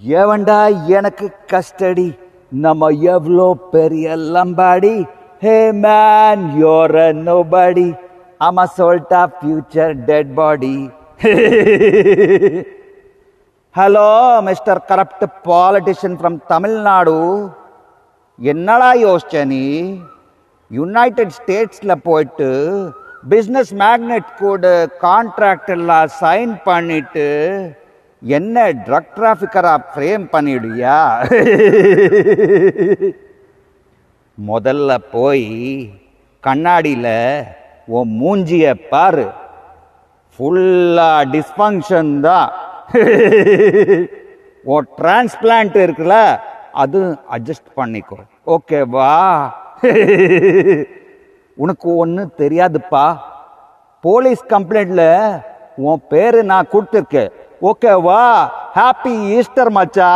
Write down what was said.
எவன்டா எனக்கு கஸ்டடி, நம்ம எவ்வளோ பெரிய லம்பாடி. Hey man you're a nobody, ஆமா சொல்லிட்டா future dead body. Hello mister corrupt politician from Tamil Nadu, என்னடா யோசிச்ச நீ? யுனைடெட் ஸ்டேட்ஸ்ல போயிட்டு பிஸ்னஸ் மேக்னெட் கூட கான்ட்ராக்ட் எல்லாம் சைன் பண்ணிட்டு என்ன ட்ரக் டிராஃபிக்கரா ஃப்ரேம் பண்ணிடுயா? முதல்ல போய் கண்ணாடியில உன் மூஞ்சிய பாரு, ஃபுல்லா டிஸ்ஃபங்க்ஷன் தான். உன் டிரான்ஸ்பிளான்ட் இருக்குல்ல, அது அட்ஜஸ்ட் பண்ணிக்கோ, ஓகேவா? உனக்கு ஒன்று தெரியாதுப்பா, போலீஸ் கம்ப்ளைண்ட்ல உன் பேரு நான் கொடுத்துருக்கேன், ஓகேவா? ஹாப்பி ஈஸ்டர் மச்சா.